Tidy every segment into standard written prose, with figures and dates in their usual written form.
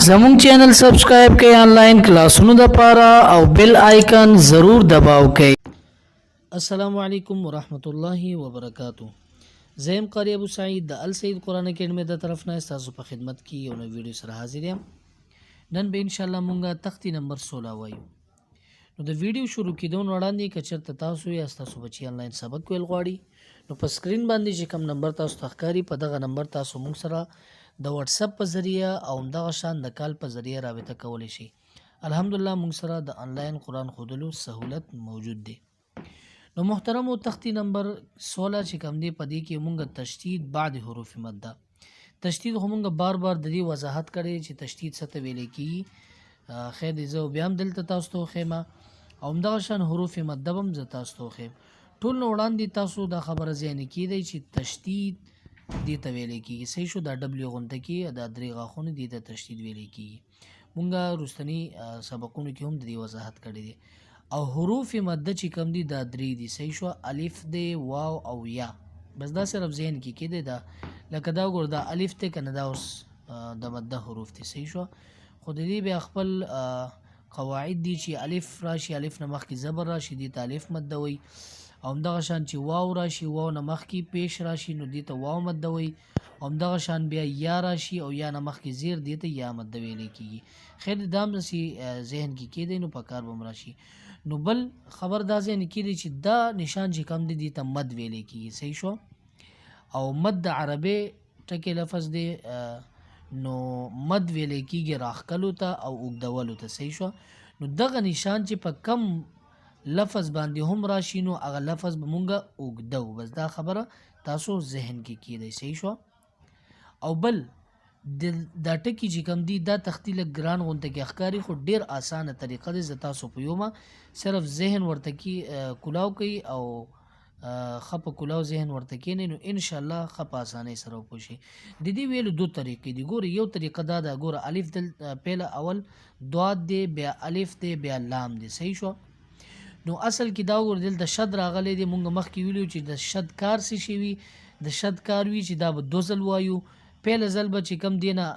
زموږ چینل سبسکرایب کړئ، آنلاین کلاسونو لپاره او بیل آیکن ضرور دباو کړئ. السلام علیکم ورحمت الله وبرکاتہ. زم قاری ابو سعید د السید قران اکیډمي د طرف نه تاسو په خدمت کې یو نو ویډیو سره حاضر یم. نن به ان شاء الله مونږه تختی نمبر 16 وایو. نو د ویډیو شروع کیدون وړاندې کچرته تاسو یا تاسو بچی آنلاین سبق ویل غواړي نو په سکرین باندې چې کوم نمبر تاسو ښکاری په دغه نمبر تاسو مونږ سره د واتس اپ په ذریعہ او دغه شان د کال په ذریعہ رابطه کولی شي. الحمدلله مونږ سره د آنلاین قران خودلو سہولت موجود دی. نو محترمو تختی نمبر 16 چې کوم دی په دې کې مونږ تشدید بعد حروف مده تشدید همونږ بار بار د دې وضاحت کړي چې تشدید څه ته ویل کیږي. خیر دې زه بیا هم دلته تاسو ته خیمه او دغه شان حروف مده هم ز تاسو ته خیم. ټول نو وړاندې تاسو دا خبره ځین کیدی چې تشدید دې ته ویل کیږي. صحیح شو دا ډبلیو غونډه کې دا درې غاښونه دې ته تشدید ویل کیږي. مونږه رستنی سبقونو کې هم د دې وضاحت کړی دی. او حروف مده چې کوم دي دا درې دي. صحیح شو الف دی واو او یا. بس دا صرف ذهن کې کېده دا لکه دا ګور دا الف ته کنه دا اوس د مده حروف دي. صحیح شو خو د دې بیا خپل قواعد دي چې الف راشي الف نه مخکې زبر راشي دي ته الف مده وي او دغه شان چې واو راشي واو نه مخکې پیش راشي نو دي ته واو مده وي او دغه شان بیا یا راشي او یا نه مخکې زیر دي ته یا مده ویل کیږي. خیر دام نسی ذهن کې کېده نو په کار بم راشي. نو بل خبر دا ذهن کېده چې دا نشان چې کم دي ته مد ویل کیږي. صحیح شو او مد عربی ټکی لفظ دی نو مد ویل کیږي راخکلو ته او اوږدولو ته. صحیح شو نو دغه نشان چې په کم لفظ باندې هم راشي نو هغه لفظ به مونږه اوږدو. بس دا خبره تاسو ذهن کې کیدای. صحیح شو او بل دا ټکی چې کم دی دا تختی لږ ګران غونته کې ښکاري خو ډیر اسانه طریقه ده. زه تاسو په یومه صرف ذهن ورته کې کلاو کوي او خپ کلاو ذهن ورته کې نو ان شاء الله خپ اسانه سره وکړي. د دې ویلو دو طریقې دي. ګوره یو طریقه دا ده ګوره الف دل پهله اول ضاد دی بیا الف دی بیا لام دی. صحیح شو نو اصل کې دا ور دل د شد راغلی دی. مونږ مخکې ویلو چې د شد کار څه شي وي د شد کار وی چې دا به دو ځل وایو. پهله ځل به چې کم دی نه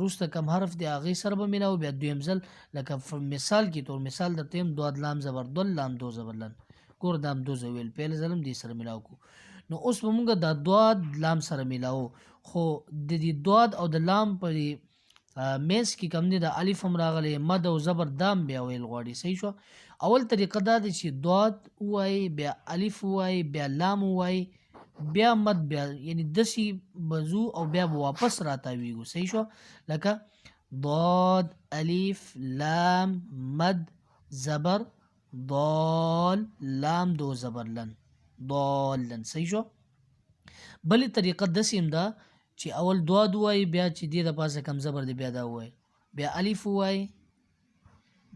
روسته کم حرف دی هغې سره به میلاو بیا دویم ځل لکه مثال کې طور مثال درته یم دواد لام زبر دل لام دو زبر لن ګور دام دو زویل پهله ځل هم دې سره میلاو کو نو اوس به مونږ دا دواد لام سره میلاو خو د دې دواد او د لام په میس کې کم دی د الف هم راغلی مد او زبر دام بیا ویل غواړي. صحیح شو اول طریقه دا دی چې دواد ووایي بیا الف ووایي بیا لام ووایي بیا مد بیا یعنی دسی بزو او بیا واپس راتاویږو. صحیح شو لکه ضاد الف لام مد زبر ضال لام دو زبر لن ضالن. صحیح شو بلی طریقه دسی هم دا چې اول دواد وای بیا چې دی د پاسه کم زبر دی بیا دا وای بیا الف وای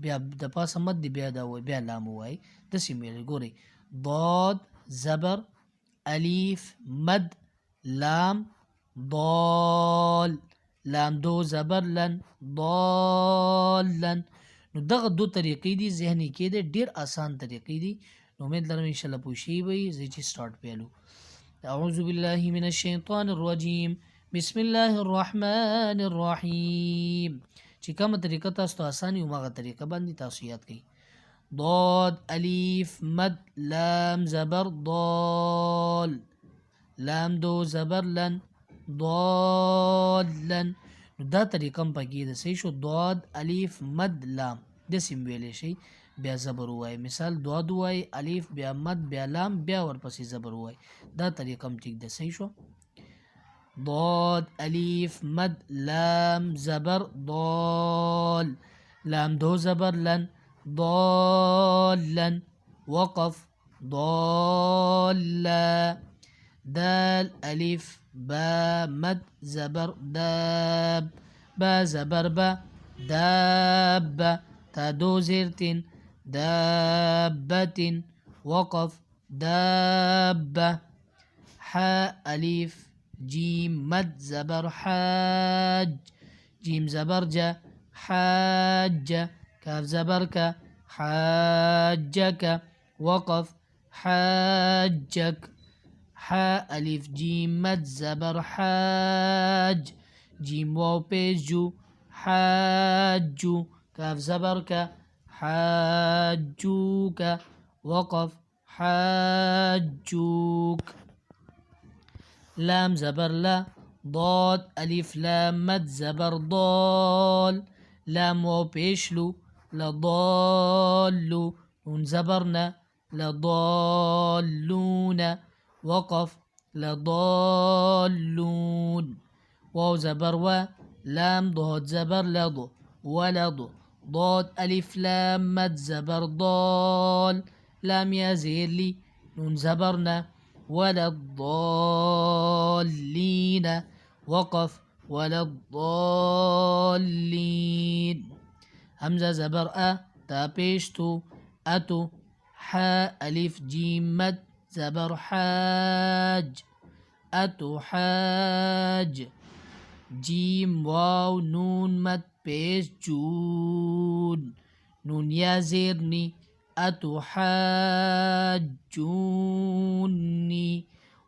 بیا د پاسه مد دی بیا دا وای بیا لام وای دسی میل ګوري ضاد زبر الف مد لام ضال لام دو زبر لن ضالن. نو دغه دو طریقې دي ذهني کې دي ډیر آسان طریقې دي. نو امید لرم ان شاء الله پوښي وي زه چې سٹارټ پیلو. اعوذ بالله من الشیطان الرجیم بسم الله الرحمن الرحیم. چې کومه طریقه تاسو ته آساني ومغه طریقه باندې تاسو یاد کړئ. ضاد الف مد لام زبر ضال لام دو زبر لن ضالن. نو دا طریقه هم پکې ده. صحیح شو ضاد الف مد لام داسې ویلی شئ بیا زبر ووایي. مثال دواد ووایي الف بیا مد بیا لام بیا ورپسې زبر ووایي. دا طریقه هم ټیک ده. صحیح شو ضاد الف مد لام زبر ضال لام دو زبر لن ضالن وقف ضالا دال الف با مد زبر داب با زبر با داب تا دو زرتين دابة وقف دابة حاء ألف جيم مد زبر حاج جيم زبر جا حاج كاف زبر كا حاجك وقف حاجك حاء ألف جيم مد زبر حاج جيم واو پیش جو حاجو كاف زبر كا حاجوك وقف حاجوك لام زبر لا ضاد ألف لام مد زبر ضال لام واو بيشلو لضالو نون زبرنا لضالون وقف لضالون واو زبر و لام ضاد زبر لضو ولض ضاد ألف لام مد زبر ضال لام يا زير لي نون زبرنا ولا الضالين وقف ولا الضالين همزة زبر تا بيشتو أتو حاء ألف جيم مد زبر حاج أتو حاج جيم واو نون مد بيش جون نون يا زيرني أتحاجوني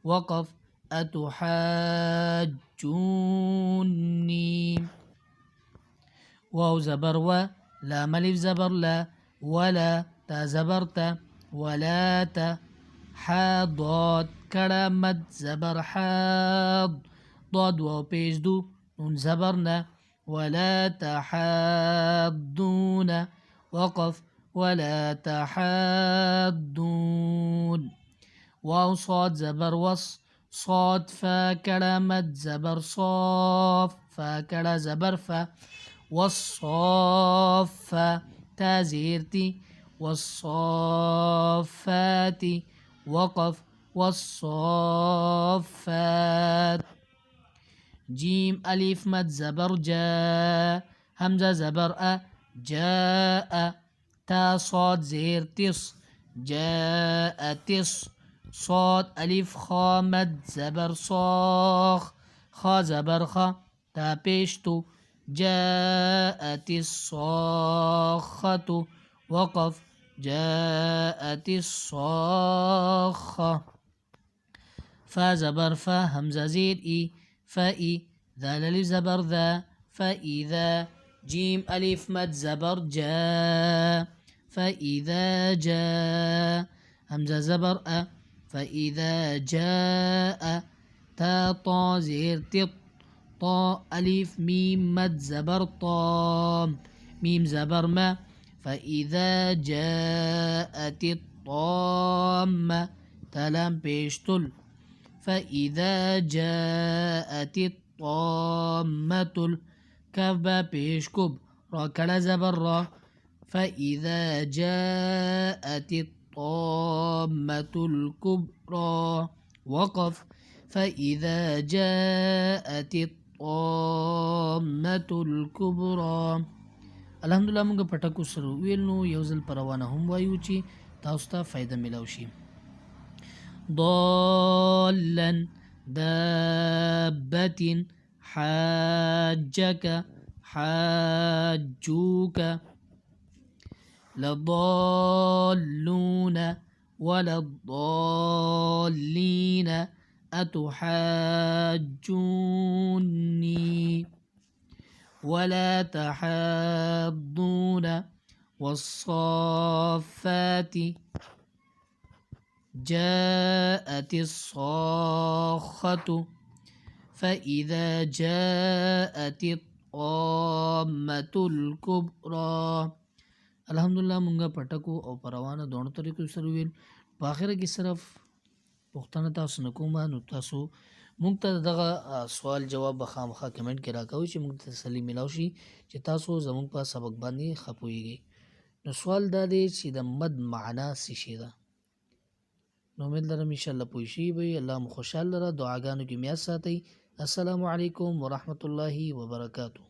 وقف أتحاجوني واو زبر و لا ملف زبر لا ولا تا زبرت ولا تا حاضاد كرامت زبر حاض ضاد واو بيش دو نون زبرنا ولا تحاضون وقف ولا تحاضون واو صاد زبر وص صاد فا كرامت زبر صاف فا كرا زبر فا والصافة تا زيرتي والصافات وقف والصافات جيم ألف مد زبر جاء همزة زبر جاء تا صاد زير تص جاء تص صاد ألف خا مد زبر صاخ خا زبر خا تا بيشتو جاءت الصاخة وقف جاءت الصاخة فا زبر فا همزة زير إي فإي ذال ألف زبر ذا فإذا جيم ألف مد زبر جاء فإذا جاء همزة زبر فإذا جاء تا طا زير تط طا ألف ميم مد زبر طام ميم زبر ما فإذا جاءت الطامة تلام بيشتل فإذا جاءت الطامة كاف با بيشكب را كلا زبر را فإذا جاءت الطامة الكبرى وقف فإذا جاءت الطامة الكبرى الحمدلله موږ پټکو سره ویل نو یو ځل پروانه هم وایو چې تاسو ته فائدہ ملو شي ضالا دابة حاجك حاجوك لضالون ولا الضالين أتحاجوني ولا تحاضون والصافات جاءت الصاخة فإذا جاءت الطامة الكبرى الحمدلله مونږه پټکو او پروانه دوه طریقو سره ویل په اخره کې صرف پښتنه تاسو نه کومه نو تاسو مونږ ته دغه سوال جواب به خامخا کمنټ کې راکوي چې مونږ ته تسلی ملاو شي چې تاسو زموږ په سبق باندې خپويږئ نو سوال دا دی چې د مد معنا څه شي ده نو امید لرم ان شاء الله پوه شئ به الله مو خوشاله را دعاګانو کې میاد ساتئ السلام علیکم ورحمت الله وبرکاته